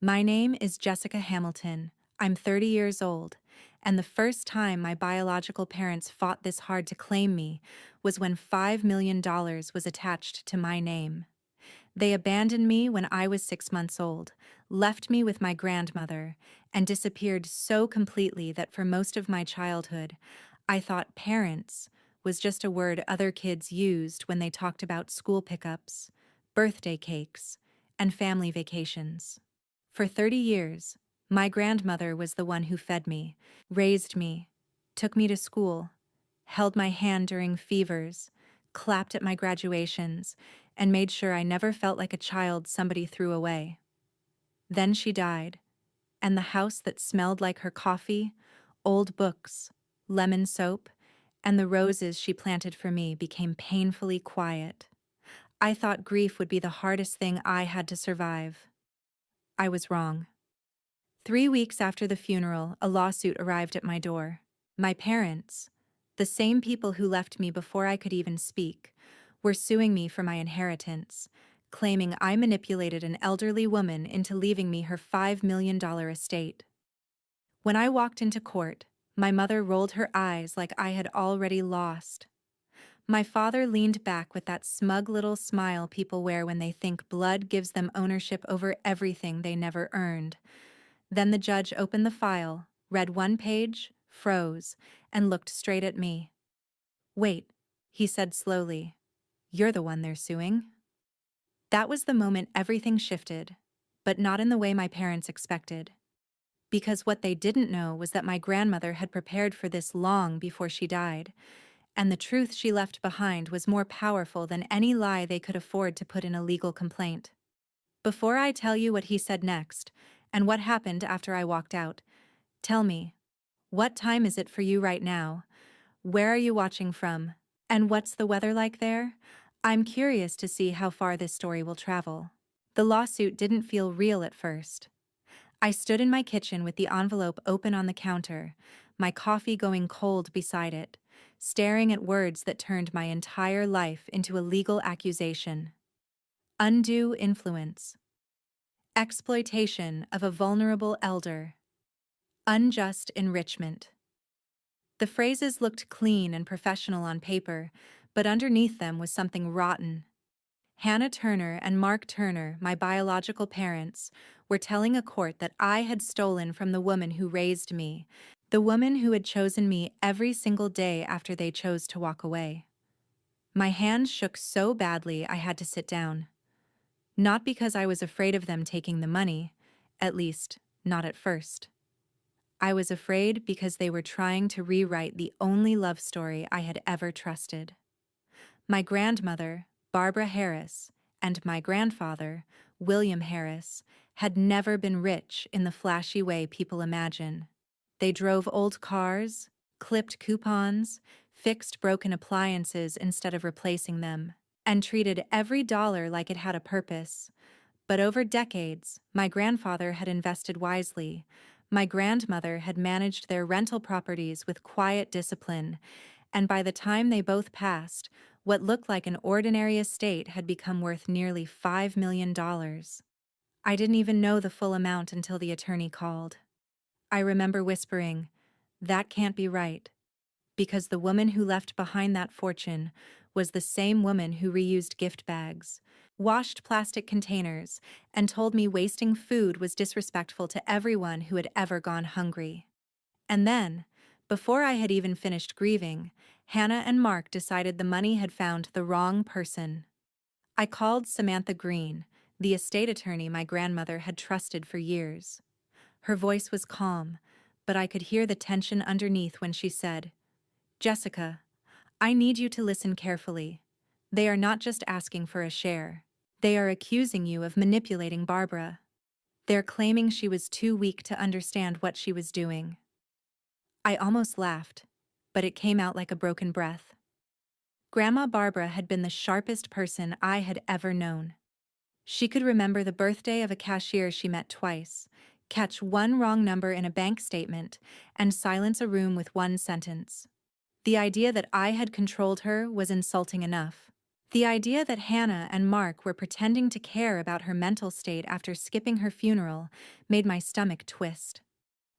My name is Jessica Hamilton. I'm 30 years old, and the first time my biological parents fought this hard to claim me was when $5 million was attached to my name. They abandoned me when I was 6 months old, left me with my grandmother, and disappeared so completely that for most of my childhood, I thought parents was just a word other kids used when they talked about school pickups, birthday cakes, and family vacations. For 30 years, my grandmother was the one who fed me, raised me, took me to school, held my hand during fevers, clapped at my graduations, and made sure I never felt like a child somebody threw away. Then she died, and the house that smelled like her coffee, old books, lemon soap, and the roses she planted for me became painfully quiet. I thought grief would be the hardest thing I had to survive. I was wrong. 3 weeks after the funeral, a lawsuit arrived at my door. My parents, the same people who left me before I could even speak, were suing me for my inheritance, claiming I manipulated an elderly woman into leaving me her $5 million estate. When I walked into court, my mother rolled her eyes like I had already lost. My father leaned back with that smug little smile people wear when they think blood gives them ownership over everything they never earned. Then the judge opened the file, read one page, froze, and looked straight at me. "Wait," he said slowly. "You're the one they're suing." That was the moment everything shifted, but not in the way my parents expected. Because what they didn't know was that my grandmother had prepared for this long before she died, and the truth she left behind was more powerful than any lie they could afford to put in a legal complaint. Before I tell you what he said next, and what happened after I walked out, tell me, what time is it for you right now? Where are you watching from? And what's the weather like there? I'm curious to see how far this story will travel. The lawsuit didn't feel real at first. I stood in my kitchen with the envelope open on the counter, my coffee going cold beside it, staring at words that turned my entire life into a legal accusation. Undue influence. Exploitation of a vulnerable elder. Unjust enrichment. The phrases looked clean and professional on paper, but underneath them was something rotten. Hannah Turner and Mark Turner, my biological parents, were telling a court that I had stolen from the woman who raised me, the woman who had chosen me every single day after they chose to walk away. My hands shook so badly I had to sit down. Not because I was afraid of them taking the money, at least, not at first. I was afraid because they were trying to rewrite the only love story I had ever trusted. My grandmother, Barbara Harris, and my grandfather, William Harris, had never been rich in the flashy way people imagine. They drove old cars, clipped coupons, fixed broken appliances instead of replacing them, and treated every dollar like it had a purpose. But over decades, my grandfather had invested wisely. My grandmother had managed their rental properties with quiet discipline, and by the time they both passed, what looked like an ordinary estate had become worth nearly $5 million. I didn't even know the full amount until the attorney called. I remember whispering, "That can't be right," because the woman who left behind that fortune was the same woman who reused gift bags, washed plastic containers, and told me wasting food was disrespectful to everyone who had ever gone hungry. And then, before I had even finished grieving, Hannah and Mark decided the money had found the wrong person. I called Samantha Green, the estate attorney my grandmother had trusted for years. Her voice was calm, but I could hear the tension underneath when she said, "Jessica, I need you to listen carefully. They are not just asking for a share. They are accusing you of manipulating Barbara. They're claiming she was too weak to understand what she was doing." I almost laughed, but it came out like a broken breath. Grandma Barbara had been the sharpest person I had ever known. She could remember the birthday of a cashier she met twice, catch one wrong number in a bank statement, and silence a room with one sentence. The idea that I had controlled her was insulting enough. The idea that Hannah and Mark were pretending to care about her mental state after skipping her funeral made my stomach twist.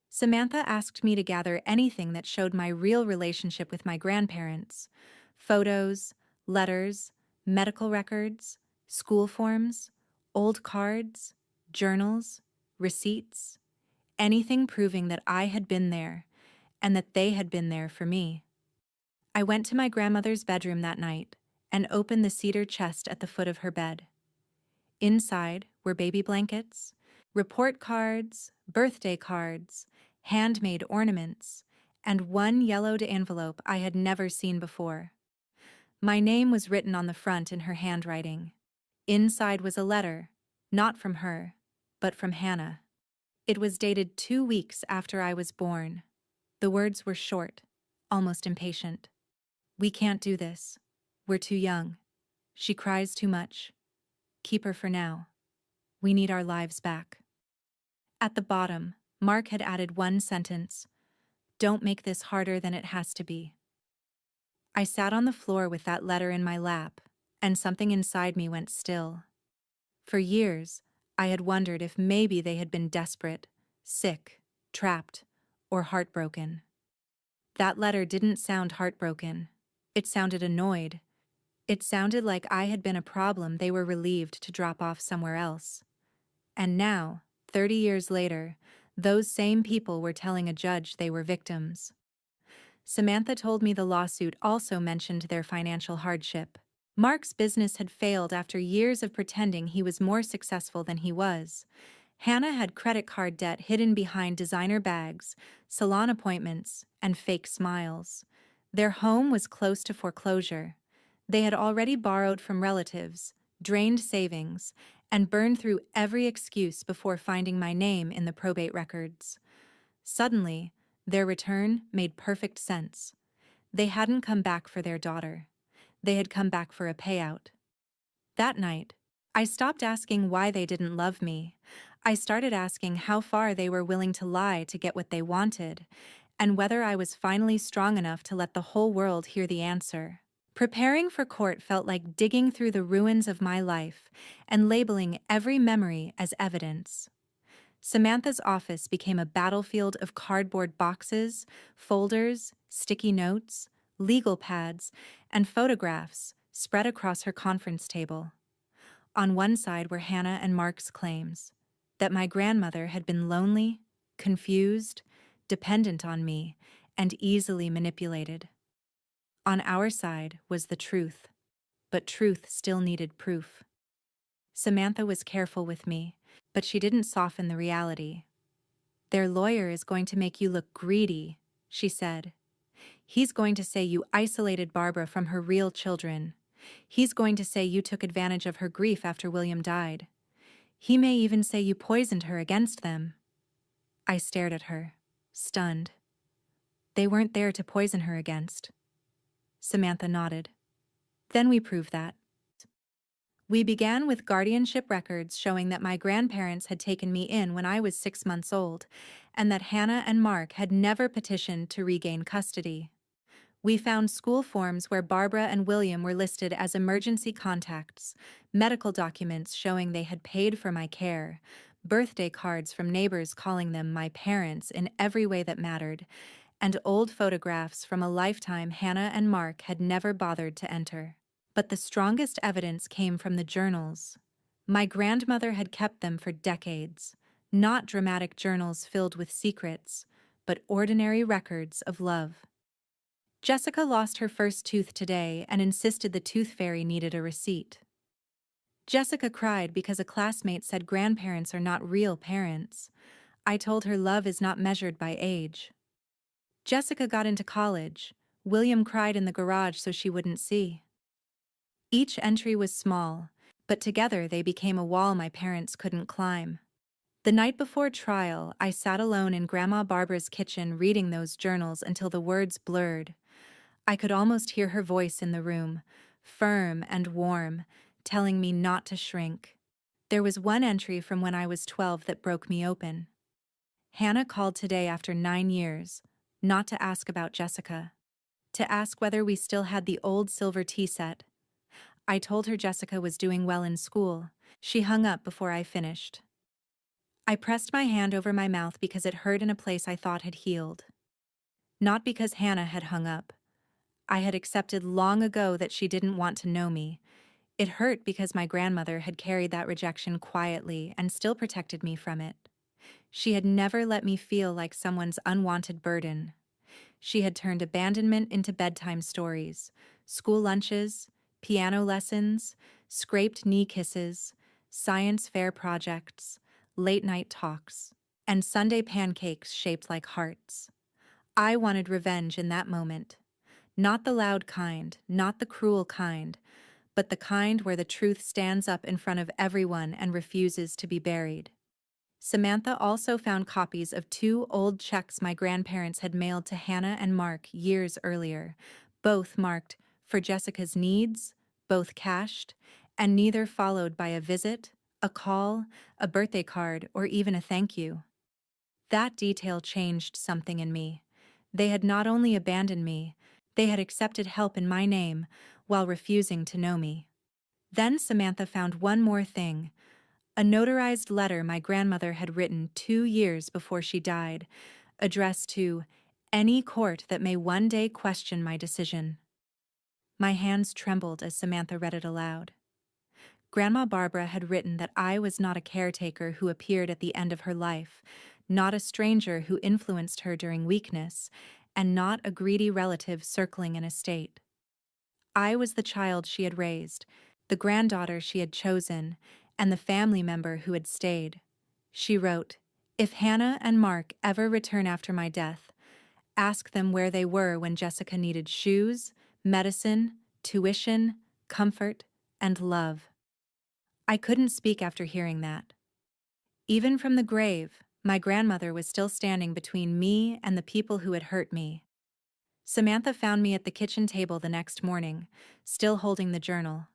Samantha asked me to gather anything that showed my real relationship with my grandparents: photos, letters, medical records, school forms, old cards, journals, receipts, anything proving that I had been there and that they had been there for me. I went to my grandmother's bedroom that night and opened the cedar chest at the foot of her bed. Inside were baby blankets, report cards, birthday cards, handmade ornaments, and one yellowed envelope I had never seen before. My name was written on the front in her handwriting. Inside was a letter, not from her, but from Hannah. It was dated 2 weeks after I was born. The words were short, almost impatient. "We can't do this. We're too young. She cries too much. Keep her for now. We need our lives back." At the bottom, Mark had added one sentence: "Don't make this harder than it has to be." I sat on the floor with that letter in my lap, and something inside me went still. For years, I had wondered if maybe they had been desperate, sick, trapped, or heartbroken. That letter didn't sound heartbroken. It sounded annoyed. It sounded like I had been a problem they were relieved to drop off somewhere else. And now, 30 years later, those same people were telling a judge they were victims. Samantha told me the lawsuit also mentioned their financial hardship. Mark's business had failed after years of pretending he was more successful than he was. Hannah had credit card debt hidden behind designer bags, salon appointments, and fake smiles. Their home was close to foreclosure. They had already borrowed from relatives, drained savings, and burned through every excuse before finding my name in the probate records. Suddenly, their return made perfect sense. They hadn't come back for their daughter. They had come back for a payout. That night, I stopped asking why they didn't love me. I started asking how far they were willing to lie to get what they wanted, and whether I was finally strong enough to let the whole world hear the answer. Preparing for court felt like digging through the ruins of my life and labeling every memory as evidence. Samantha's office became a battlefield of cardboard boxes, folders, sticky notes, legal pads, and photographs spread across her conference table. On one side were Hannah and Mark's claims that my grandmother had been lonely, confused, dependent on me, and easily manipulated. On our side was the truth, but truth still needed proof. Samantha was careful with me, but she didn't soften the reality. "Their lawyer is going to make you look greedy," she said. "He's going to say you isolated Barbara from her real children. He's going to say you took advantage of her grief after William died. He may even say you poisoned her against them." I stared at her, stunned. "They weren't there to poison her against." Samantha nodded. "Then we proved that." We began with guardianship records showing that my grandparents had taken me in when I was 6 months old, and that Hannah and Mark had never petitioned to regain custody. We found school forms where Barbara and William were listed as emergency contacts, medical documents showing they had paid for my care, birthday cards from neighbors calling them my parents in every way that mattered, and old photographs from a lifetime Hannah and Mark had never bothered to enter. But the strongest evidence came from the journals. My grandmother had kept them for decades, not dramatic journals filled with secrets, but ordinary records of love. Jessica lost her first tooth today and insisted the tooth fairy needed a receipt. Jessica cried because a classmate said grandparents are not real parents. I told her love is not measured by age. Jessica got into college. William cried in the garage so she wouldn't see. Each entry was small, but together they became a wall my parents couldn't climb. The night before trial, I sat alone in Grandma Barbara's kitchen reading those journals until the words blurred. I could almost hear her voice in the room, firm and warm, telling me not to shrink. There was one entry from when I was 12 that broke me open. Hannah called today after 9 years, not to ask about Jessica, to ask whether we still had the old silver tea set. I told her Jessica was doing well in school. She hung up before I finished. I pressed my hand over my mouth because it hurt in a place I thought had healed. Not because Hannah had hung up. I had accepted long ago that she didn't want to know me. It hurt because my grandmother had carried that rejection quietly and still protected me from it. She had never let me feel like someone's unwanted burden. She had turned abandonment into bedtime stories, school lunches, piano lessons, scraped knee kisses, science fair projects, late-night talks, and Sunday pancakes shaped like hearts. I wanted revenge in that moment. Not the loud kind, not the cruel kind, but the kind where the truth stands up in front of everyone and refuses to be buried. Samantha also found copies of 2 old checks my grandparents had mailed to Hannah and Mark years earlier, both marked for Jessica's needs, both cashed, and neither followed by a visit, a call, a birthday card, or even a thank you. That detail changed something in me. They had not only abandoned me, they had accepted help in my name while refusing to know me. Then Samantha found one more thing. A notarized letter my grandmother had written 2 years before she died, addressed to any court that may one day question my decision. My hands trembled as Samantha read it aloud. Grandma Barbara had written that I was not a caretaker who appeared at the end of her life, not a stranger who influenced her during weakness, and not a greedy relative circling an estate. I was the child she had raised, the granddaughter she had chosen, and the family member who had stayed. She wrote, "If Hannah and Mark ever return after my death, ask them where they were when Jessica needed shoes, medicine, tuition, comfort, and love." I couldn't speak after hearing that. Even from the grave, my grandmother was still standing between me and the people who had hurt me. Samantha found me at the kitchen table the next morning, still holding the journal.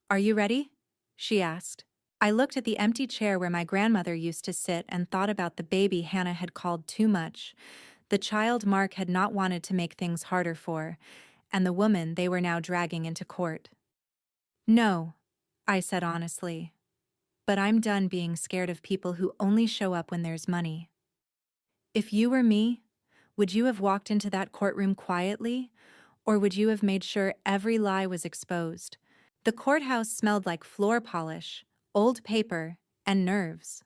"Are you ready?" she asked. I looked at the empty chair where my grandmother used to sit and thought about the baby Hannah had called too much, the child Mark had not wanted to make things harder for, and the woman they were now dragging into court. "No," I said honestly, "but I'm done being scared of people who only show up when there's money." If you were me, would you have walked into that courtroom quietly, or would you have made sure every lie was exposed? The courthouse smelled like floor polish, old paper, and nerves.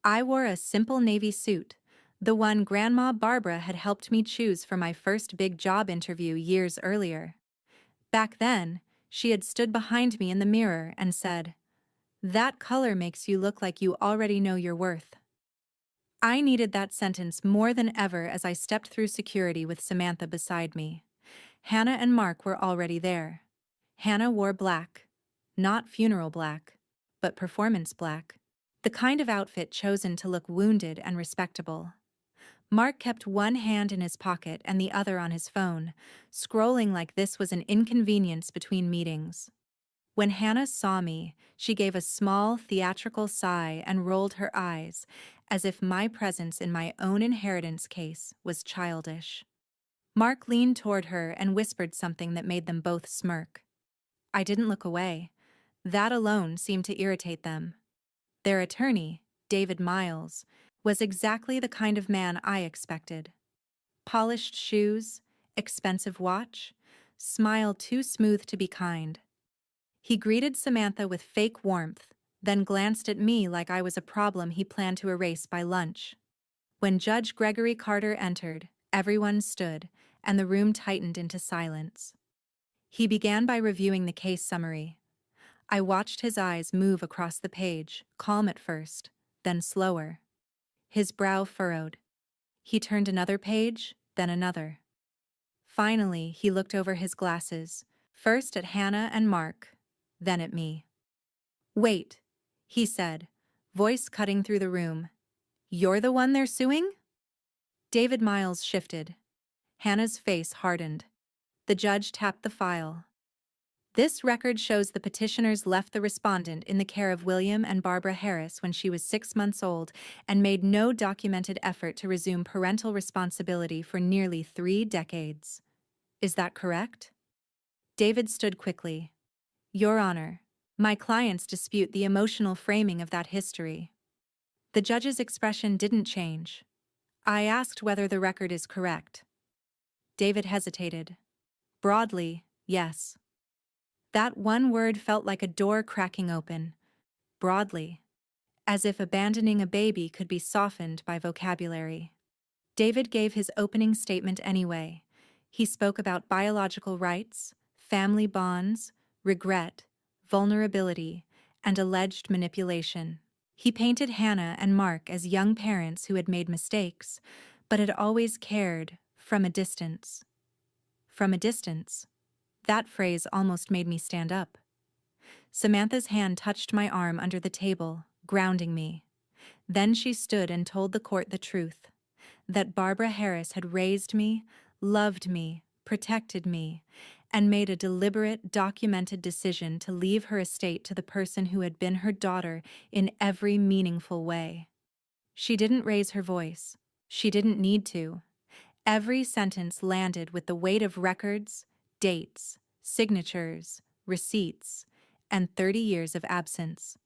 I wore a simple navy suit, the one Grandma Barbara had helped me choose for my first big job interview years earlier. Back then, she had stood behind me in the mirror and said, "That color makes you look like you already know your worth." I needed that sentence more than ever as I stepped through security with Samantha beside me. Hannah and Mark were already there. Hannah wore black. Not funeral black, but performance black. The kind of outfit chosen to look wounded and respectable. Mark kept one hand in his pocket and the other on his phone, scrolling like this was an inconvenience between meetings. When Hannah saw me, she gave a small, theatrical sigh and rolled her eyes, as if my presence in my own inheritance case was childish. Mark leaned toward her and whispered something that made them both smirk. I didn't look away. That alone seemed to irritate them. Their attorney, David Miles, was exactly the kind of man I expected. Polished shoes, expensive watch, smile too smooth to be kind. He greeted Samantha with fake warmth, then glanced at me like I was a problem he planned to erase by lunch. When Judge Gregory Carter entered, everyone stood, and the room tightened into silence. He began by reviewing the case summary. I watched his eyes move across the page, calm at first, then slower. His brow furrowed. He turned another page, then another. Finally, he looked over his glasses, first at Hannah and Mark, then at me. "Wait," he said, voice cutting through the room. "You're the one they're suing?" David Miles shifted. Hannah's face hardened. The judge tapped the file. "This record shows the petitioners left the respondent in the care of William and Barbara Harris when she was 6 months old and made no documented effort to resume parental responsibility for nearly 3 decades. Is that correct?" David stood quickly. Your Honor, my clients dispute the emotional framing of that history. The judge's expression didn't change. I asked whether the record is correct. David hesitated. Broadly, yes. That one word felt like a door cracking open. Broadly. As if abandoning a baby could be softened by vocabulary. David gave his opening statement anyway. He spoke about biological rights, family bonds, regret, vulnerability, and alleged manipulation. He painted Hannah and Mark as young parents who had made mistakes, but had always cared from a distance. From a distance. That phrase almost made me stand up. Samantha's hand touched my arm under the table, grounding me. Then she stood and told the court the truth. That Barbara Harris had raised me, loved me, protected me, and made a deliberate, documented decision to leave her estate to the person who had been her daughter in every meaningful way. She didn't raise her voice. She didn't need to. Every sentence landed with the weight of records, dates, signatures, receipts, and 30 years of absence.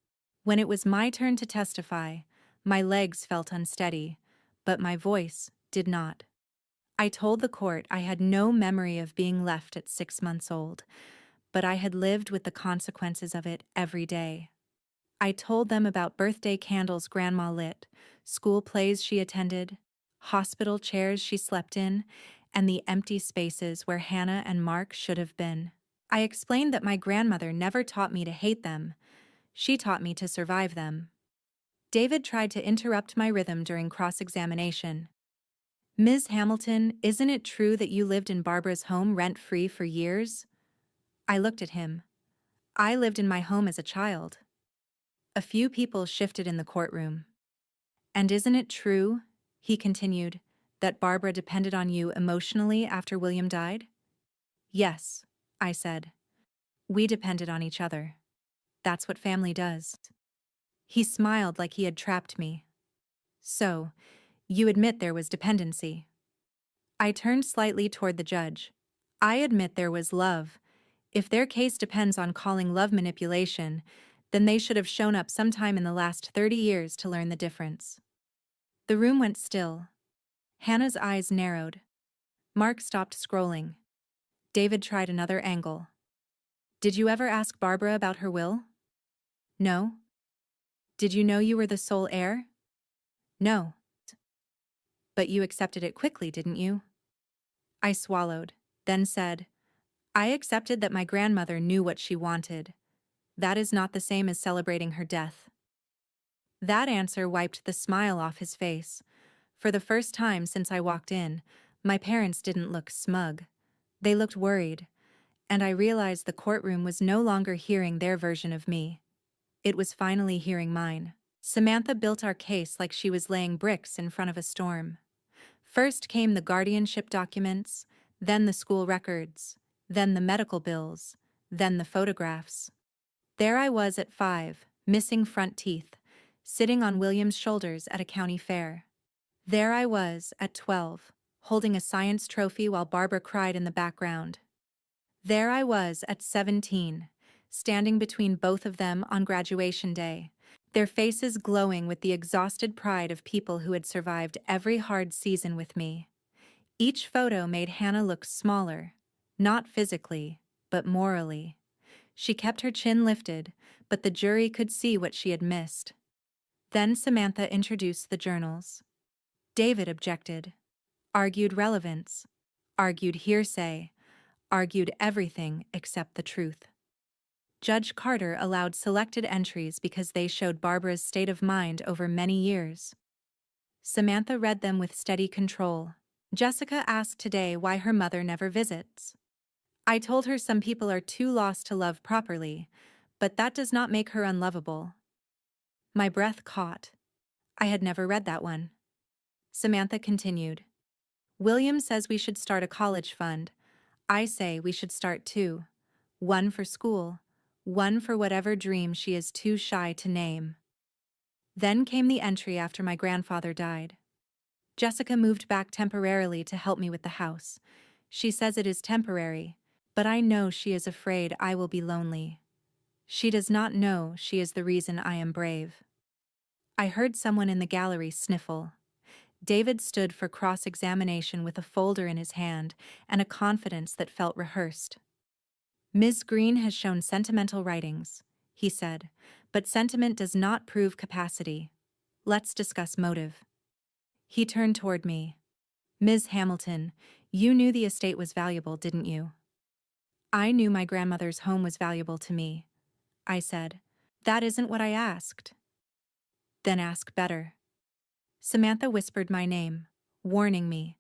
When it was my turn to testify, my legs felt unsteady, but my voice did not. I told the court I had no memory of being left at 6 months old, but I had lived with the consequences of it every day. I told them about birthday candles Grandma lit, school plays she attended, hospital chairs she slept in, and the empty spaces where Hannah and Mark should have been. I explained that my grandmother never taught me to hate them. She taught me to survive them. David tried to interrupt my rhythm during cross-examination. Ms. Hamilton, isn't it true that you lived in Barbara's home rent-free for years? I looked at him. I lived in my home as a child. A few people shifted in the courtroom. And isn't it true, he continued, that Barbara depended on you emotionally after William died? Yes, I said. We depended on each other. That's what family does. He smiled like he had trapped me. So, you admit there was dependency. I turned slightly toward the judge. I admit there was love. If their case depends on calling love manipulation, then they should have shown up sometime in the last 30 years to learn the difference. The room went still. Hannah's eyes narrowed. Mark stopped scrolling. David tried another angle. Did you ever ask Barbara about her will? No. Did you know you were the sole heir? No. But you accepted it quickly, didn't you? I swallowed, then said, I accepted that my grandmother knew what she wanted. That is not the same as celebrating her death. That answer wiped the smile off his face. For the first time since I walked in, my parents didn't look smug. They looked worried, and I realized the courtroom was no longer hearing their version of me. It was finally hearing mine. Samantha built our case like she was laying bricks in front of a storm. First came the guardianship documents, then the school records, then the medical bills, then the photographs. There I was at 5, missing front teeth, sitting on William's shoulders at a county fair. There I was at 12, holding a science trophy while Barbara cried in the background. There I was at 17, standing between both of them on graduation day, their faces glowing with the exhausted pride of people who had survived every hard season with me. Each photo made Hannah look smaller, not physically, but morally. She kept her chin lifted, but the jury could see what she had missed. Then Samantha introduced the journals. David objected, argued relevance, argued hearsay, argued everything except the truth. Judge Carter allowed selected entries because they showed Barbara's state of mind over many years. Samantha read them with steady control. Jessica asked today why her mother never visits. I told her some people are too lost to love properly, but that does not make her unlovable. My breath caught. I had never read that one. Samantha continued. William says we should start a college fund. I say we should start 2. One for school, one for whatever dream she is too shy to name. Then came the entry after my grandfather died. Jessica moved back temporarily to help me with the house. She says it is temporary, but I know she is afraid I will be lonely. She does not know she is the reason I am brave. I heard someone in the gallery sniffle. David stood for cross-examination with a folder in his hand and a confidence that felt rehearsed. Ms. Green has shown sentimental writings, he said, but sentiment does not prove capacity. Let's discuss motive. He turned toward me. Ms. Hamilton, you knew the estate was valuable, didn't you? I knew my grandmother's home was valuable to me, I said. That isn't what I asked. Then ask better. Samantha whispered my name, warning me,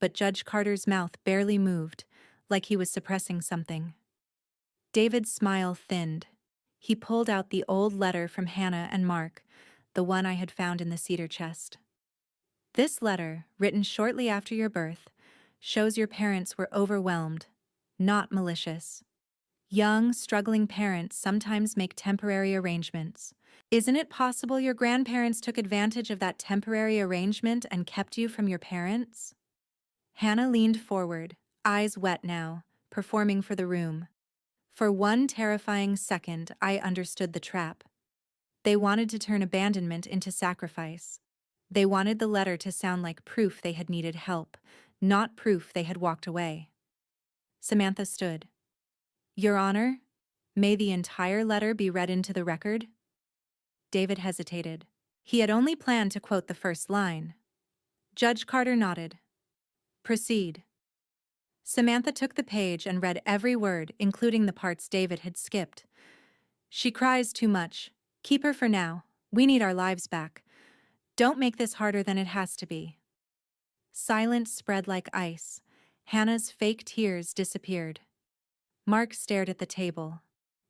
but Judge Carter's mouth barely moved, like he was suppressing something. David's smile thinned. He pulled out the old letter from Hannah and Mark, the one I had found in the cedar chest. This letter, written shortly after your birth, shows your parents were overwhelmed, not malicious. Young, struggling parents sometimes make temporary arrangements. Isn't it possible your grandparents took advantage of that temporary arrangement and kept you from your parents? Hannah leaned forward, eyes wet now, performing for the room. For one terrifying second, I understood the trap. They wanted to turn abandonment into sacrifice. They wanted the letter to sound like proof they had needed help, not proof they had walked away. Samantha stood. Your Honor, may the entire letter be read into the record? David hesitated. He had only planned to quote the first line. Judge Carter nodded. Proceed. Samantha took the page and read every word, including the parts David had skipped. She cries too much. Keep her for now. We need our lives back. Don't make this harder than it has to be. Silence spread like ice. Hannah's fake tears disappeared. Mark stared at the table.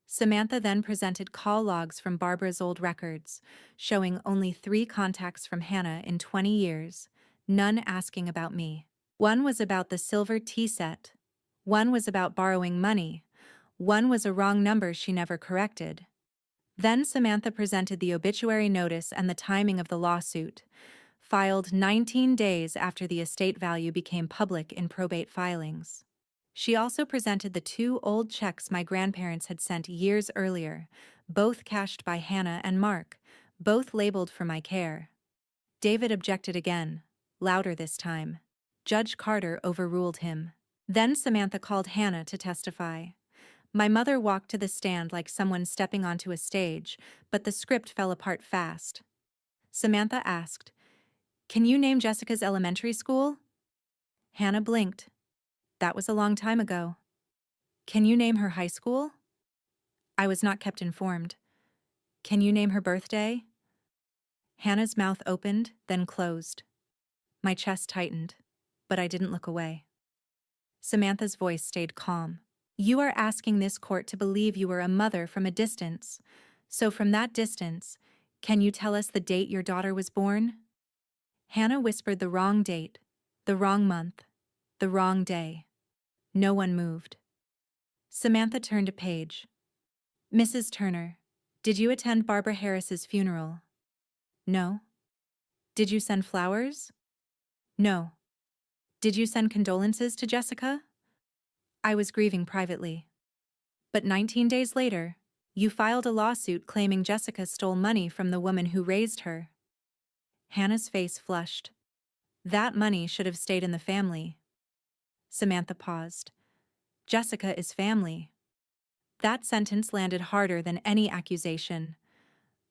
Samantha then presented call logs from Barbara's old records, showing only 3 contacts from Hannah in 20 years, none asking about me. One was about the silver tea set. One was about borrowing money. One was a wrong number she never corrected. Then Samantha presented the obituary notice and the timing of the lawsuit, filed 19 days after the estate value became public in probate filings. She also presented the 2 old checks my grandparents had sent years earlier, both cashed by Hannah and Mark, both labeled for my care. David objected again, louder this time. Judge Carter overruled him. Then Samantha called Hannah to testify. My mother walked to the stand like someone stepping onto a stage, but the script fell apart fast. Samantha asked, "Can you name Jessica's elementary school?" Hannah blinked. That was a long time ago. Can you name her high school? I was not kept informed. Can you name her birthday? Hannah's mouth opened, then closed. My chest tightened, but I didn't look away. Samantha's voice stayed calm. You are asking this court to believe you were a mother from a distance. So from that distance, can you tell us the date your daughter was born? Hannah whispered the wrong date, the wrong month, the wrong day. No one moved. Samantha turned a page. Mrs. Turner, did you attend Barbara Harris's funeral? No. Did you send flowers? No. Did you send condolences to Jessica? I was grieving privately. But 19 days later, you filed a lawsuit claiming Jessica stole money from the woman who raised her. Hannah's face flushed. That money should have stayed in the family. Samantha paused. Jessica is family. That sentence landed harder than any accusation.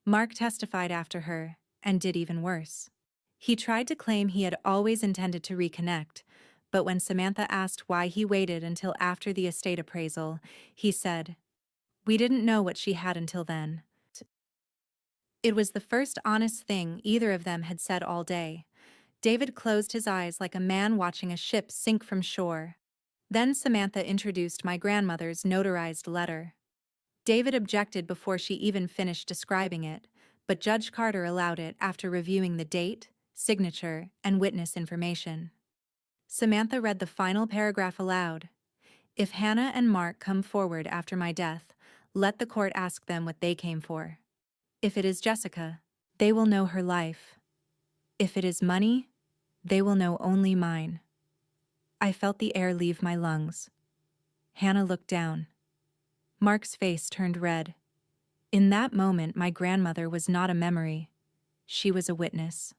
Mark testified after her, and did even worse. He tried to claim he had always intended to reconnect, but when Samantha asked why he waited until after the estate appraisal, he said, "We didn't know what she had until then." It was the first honest thing either of them had said all day. David closed his eyes like a man watching a ship sink from shore. Then Samantha introduced my grandmother's notarized letter. David objected before she even finished describing it, but Judge Carter allowed it after reviewing the date, signature, and witness information. Samantha read the final paragraph aloud. If Hannah and Mark come forward after my death, let the court ask them what they came for. If it is Jessica, they will know her life. If it is money, they will know only mine. I felt the air leave my lungs. Hannah looked down. Mark's face turned red. In that moment, my grandmother was not a memory. She was a witness.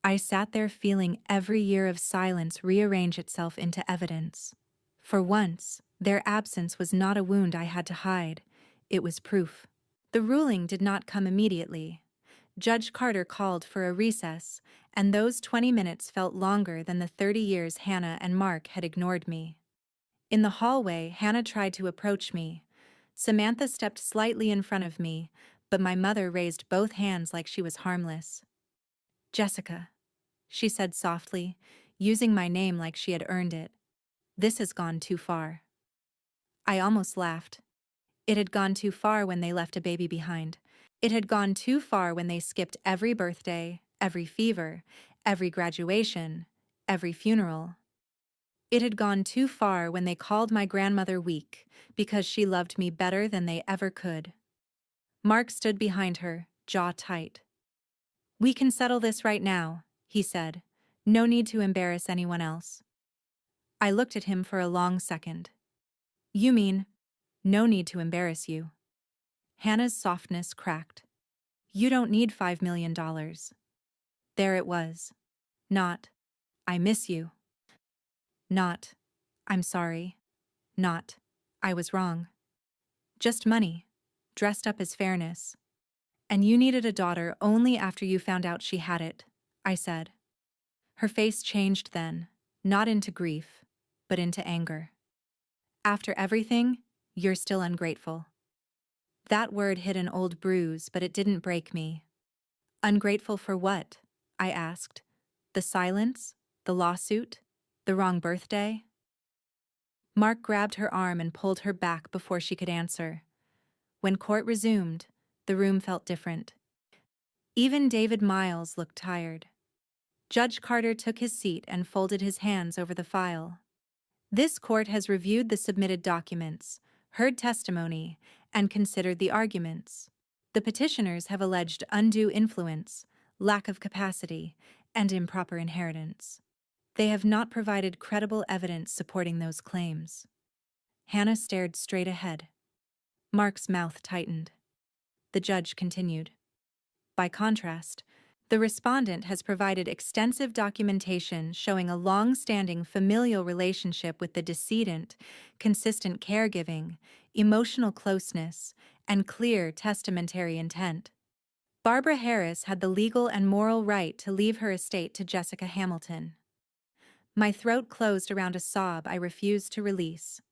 I sat there feeling every year of silence rearrange itself into evidence. For once, their absence was not a wound I had to hide. It was proof. The ruling did not come immediately. Judge Carter called for a recess, and those 20 minutes felt longer than the 30 years Hannah and Mark had ignored me. In the hallway, Hannah tried to approach me. Samantha stepped slightly in front of me, but my mother raised both hands like she was harmless. "Jessica," she said softly, using my name like she had earned it. "This has gone too far." I almost laughed. It had gone too far when they left a baby behind. It had gone too far when they skipped every birthday, every fever, every graduation, every funeral. It had gone too far when they called my grandmother weak because she loved me better than they ever could. Mark stood behind her, jaw tight. "We can settle this right now," he said. "No need to embarrass anyone else." I looked at him for a long second. "You mean, no need to embarrass you?" Hannah's softness cracked. "You don't need $5 million. There it was. Not, "I miss you." Not, "I'm sorry." Not, "I was wrong." Just money, dressed up as fairness. "And you needed a daughter only after you found out she had it," I said. Her face changed then, not into grief, but into anger. "After everything, you're still ungrateful." That word hit an old bruise, but it didn't break me. "Ungrateful for what?" I asked. "The silence? The lawsuit? The wrong birthday?" Mark grabbed her arm and pulled her back before she could answer. When court resumed, the room felt different. Even David Miles looked tired. Judge Carter took his seat and folded his hands over the file. "This court has reviewed the submitted documents, heard testimony, and considered the arguments. The petitioners have alleged undue influence, lack of capacity, and improper inheritance. They have not provided credible evidence supporting those claims." Hannah stared straight ahead. Mark's mouth tightened. The judge continued. "By contrast, the respondent has provided extensive documentation showing a long-standing familial relationship with the decedent, consistent caregiving, emotional closeness, and clear testamentary intent. Barbara Harris had the legal and moral right to leave her estate to Jessica Hamilton." My throat closed around a sob I refused to release.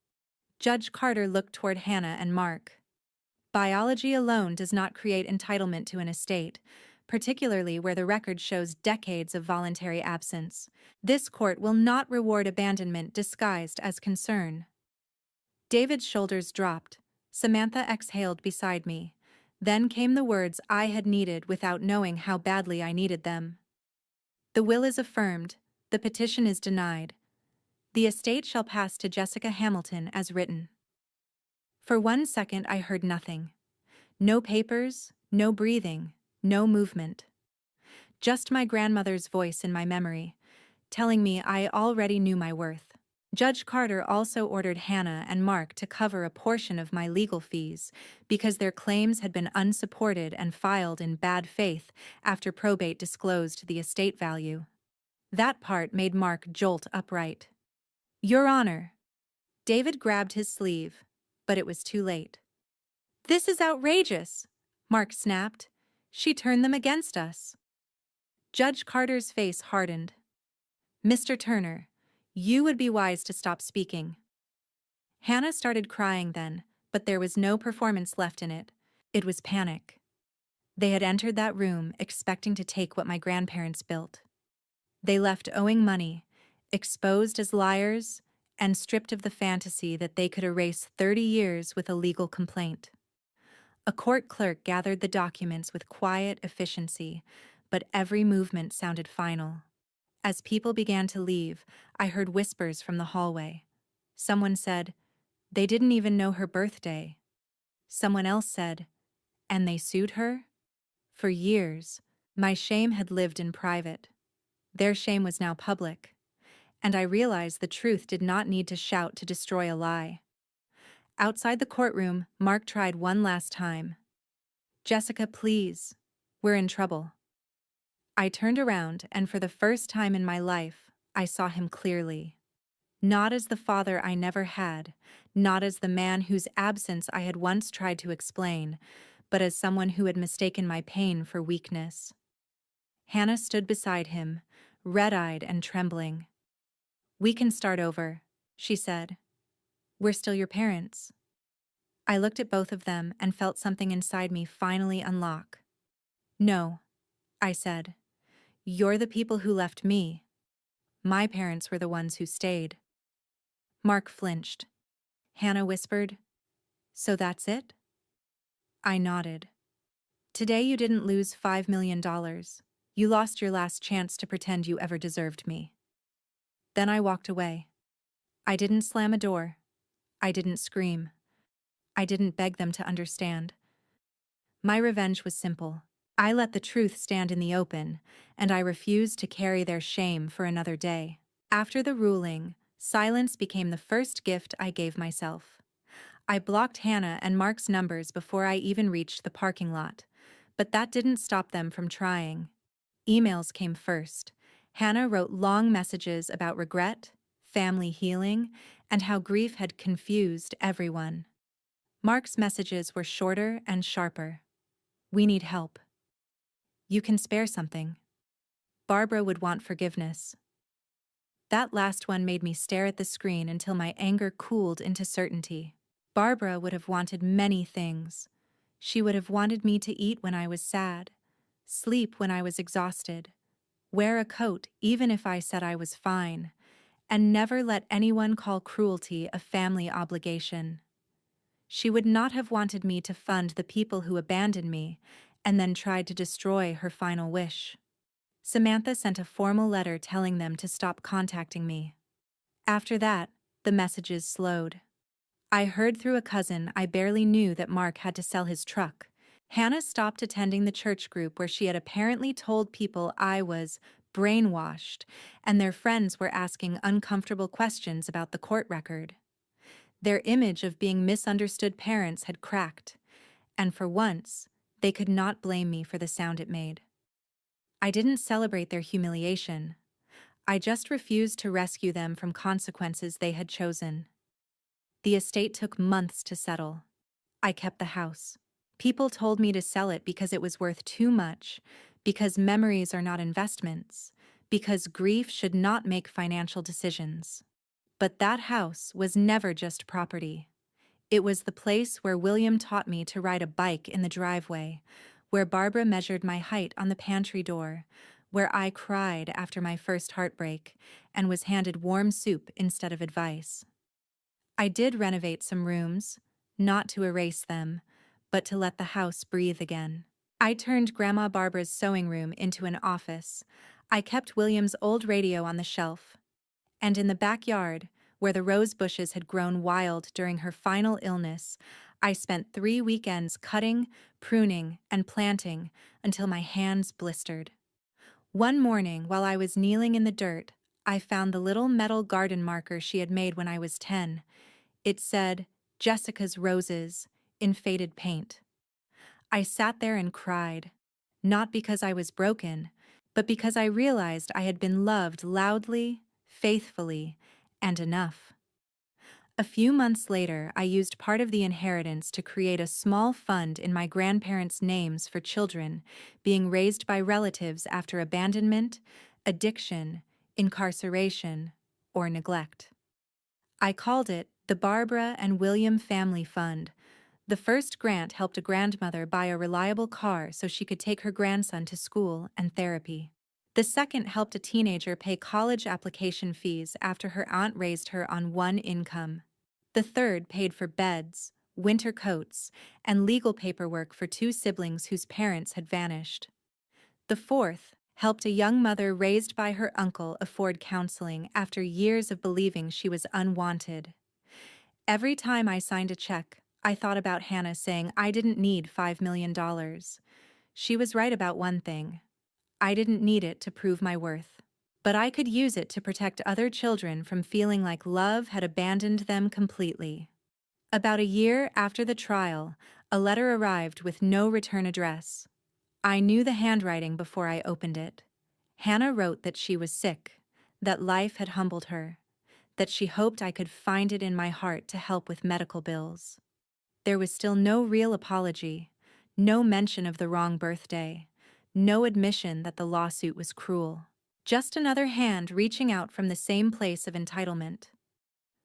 Judge Carter looked toward Hannah and Mark. "Biology alone does not create entitlement to an estate, particularly where the record shows decades of voluntary absence. This court will not reward abandonment disguised as concern." David's shoulders dropped. Samantha exhaled beside me. Then came the words I had needed without knowing how badly I needed them. "The will is affirmed. The petition is denied. The estate shall pass to Jessica Hamilton as written." For 1 second I heard nothing. No papers, no breathing, no movement. Just my grandmother's voice in my memory, telling me I already knew my worth. Judge Carter also ordered Hannah and Mark to cover a portion of my legal fees because their claims had been unsupported and filed in bad faith after probate disclosed the estate value. That part made Mark jolt upright. "Your Honor." David grabbed his sleeve, but it was too late. "This is outrageous," Mark snapped. "She turned them against us." Judge Carter's face hardened. "Mr. Turner, you would be wise to stop speaking." Hannah started crying then, but there was no performance left in it. It was panic. They had entered that room expecting to take what my grandparents built. They left owing money, exposed as liars, and stripped of the fantasy that they could erase 30 years with a legal complaint. A court clerk gathered the documents with quiet efficiency, but every movement sounded final. As people began to leave, I heard whispers from the hallway. Someone said, "They didn't even know her birthday." Someone else said, "And they sued her?" For years, my shame had lived in private. Their shame was now public, and I realized the truth did not need to shout to destroy a lie. Outside the courtroom, Mark tried one last time. Jessica, please. We're in trouble. I turned around, and for the first time in my life, I saw him clearly. Not as the father I never had, not as the man whose absence I had once tried to explain, but as someone who had mistaken my pain for weakness. Hannah stood beside him, red-eyed and trembling. "We can start over," she said. "We're still your parents." I looked at both of them and felt something inside me finally unlock. "No," I said. "You're the people who left me. My parents were the ones who stayed." Mark flinched. Hannah whispered, "So that's it?" I nodded. "Today you didn't lose $5 million. You lost your last chance to pretend you ever deserved me." Then I walked away. I didn't slam a door. I didn't scream. I didn't beg them to understand. My revenge was simple. I let the truth stand in the open, and I refused to carry their shame for another day. After the ruling, silence became the first gift I gave myself. I blocked Hannah and Mark's numbers before I even reached the parking lot, but that didn't stop them from trying. Emails came first. Hannah wrote long messages about regret, family healing, and how grief had confused everyone. Mark's messages were shorter and sharper. "We need help. You can spare something. Barbara would want forgiveness." That last one made me stare at the screen until my anger cooled into certainty. Barbara would have wanted many things. She would have wanted me to eat when I was sad, sleep when I was exhausted, wear a coat even if I said I was fine, and never let anyone call cruelty a family obligation. She would not have wanted me to fund the people who abandoned me and then tried to destroy her final wish. Samantha sent a formal letter telling them to stop contacting me. After that, the messages slowed. I heard through a cousin I barely knew that Mark had to sell his truck. Hannah stopped attending the church group where she had apparently told people I was brainwashed, and their friends were asking uncomfortable questions about the court record. Their image of being misunderstood parents had cracked, and for once, they could not blame me for the sound it made. I didn't celebrate their humiliation. I just refused to rescue them from consequences they had chosen. The estate took months to settle. I kept the house. People told me to sell it because it was worth too much, because memories are not investments, because grief should not make financial decisions. But that house was never just property. It was the place where William taught me to ride a bike in the driveway, where Barbara measured my height on the pantry door, where I cried after my first heartbreak and was handed warm soup instead of advice. I did renovate some rooms, not to erase them, but to let the house breathe again. I turned Grandma Barbara's sewing room into an office. I kept William's old radio on the shelf. And in the backyard, where the rose bushes had grown wild during her final illness, I spent 3 weekends cutting, pruning, and planting until my hands blistered. One morning, while I was kneeling in the dirt, I found the little metal garden marker she had made when I was 10. It said, "Jessica's Roses," in faded paint. I sat there and cried, not because I was broken, but because I realized I had been loved loudly, faithfully, and enough. A few months later, I used part of the inheritance to create a small fund in my grandparents' names for children being raised by relatives after abandonment, addiction, incarceration, or neglect. I called it the Barbara and William Family Fund. The first grant helped a grandmother buy a reliable car so she could take her grandson to school and therapy. The second helped a teenager pay college application fees after her aunt raised her on one income. The third paid for beds, winter coats, and legal paperwork for 2 siblings whose parents had vanished. The fourth helped a young mother raised by her uncle afford counseling after years of believing she was unwanted. Every time I signed a check, I thought about Hannah saying I didn't need $5 million. She was right about one thing. I didn't need it to prove my worth. But I could use it to protect other children from feeling like love had abandoned them completely. About a year after the trial, a letter arrived with no return address. I knew the handwriting before I opened it. Hannah wrote that she was sick, that life had humbled her, that she hoped I could find it in my heart to help with medical bills. There was still no real apology, no mention of the wrong birthday, no admission that the lawsuit was cruel. Just another hand reaching out from the same place of entitlement.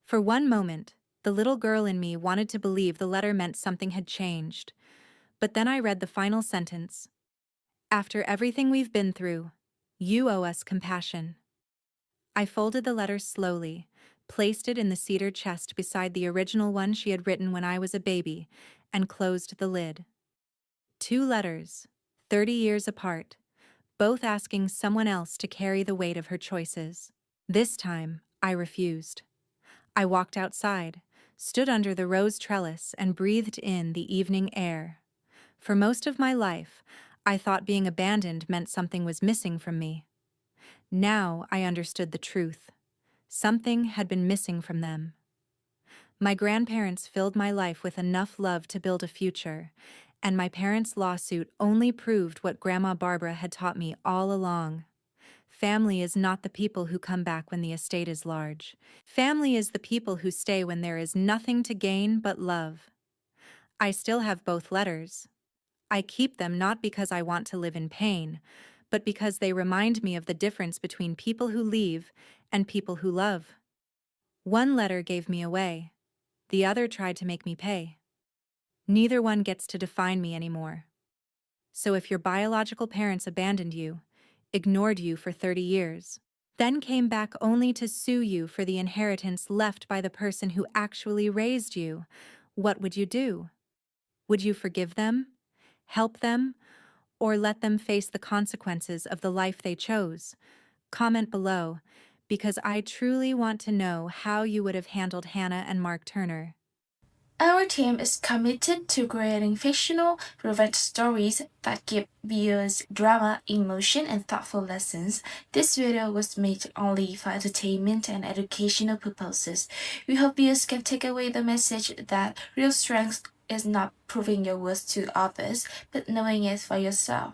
For one moment, the little girl in me wanted to believe the letter meant something had changed, but then I read the final sentence. After everything we've been through, you owe us compassion. I folded the letter slowly, placed it in the cedar chest beside the original one she had written when I was a baby, and closed the lid. 2 letters, 30 years apart, both asking someone else to carry the weight of her choices. This time, I refused. I walked outside, stood under the rose trellis, and breathed in the evening air. For most of my life, I thought being abandoned meant something was missing from me. Now I understood the truth. Something had been missing from them. My grandparents filled my life with enough love to build a future, and my parents' lawsuit only proved what Grandma Barbara had taught me all along. Family is not the people who come back when the estate is large. Family is the people who stay when there is nothing to gain but love. I still have both letters. I keep them not because I want to live in pain, but because they remind me of the difference between people who leave and people who love. One letter gave me away. The other tried to make me pay. Neither one gets to define me anymore. So if your biological parents abandoned you, ignored you for 30 years, then came back only to sue you for the inheritance left by the person who actually raised you, what would you do? Would you forgive them, help them, or let them face the consequences of the life they chose? Comment below, because I truly want to know how you would have handled Hannah and Mark Turner. Our team is committed to creating fictional revenge stories that give viewers drama, emotion, and thoughtful lessons. This video was made only for entertainment and educational purposes. We hope viewers can take away the message that real strength is not proving your worth to others, but knowing it for yourself.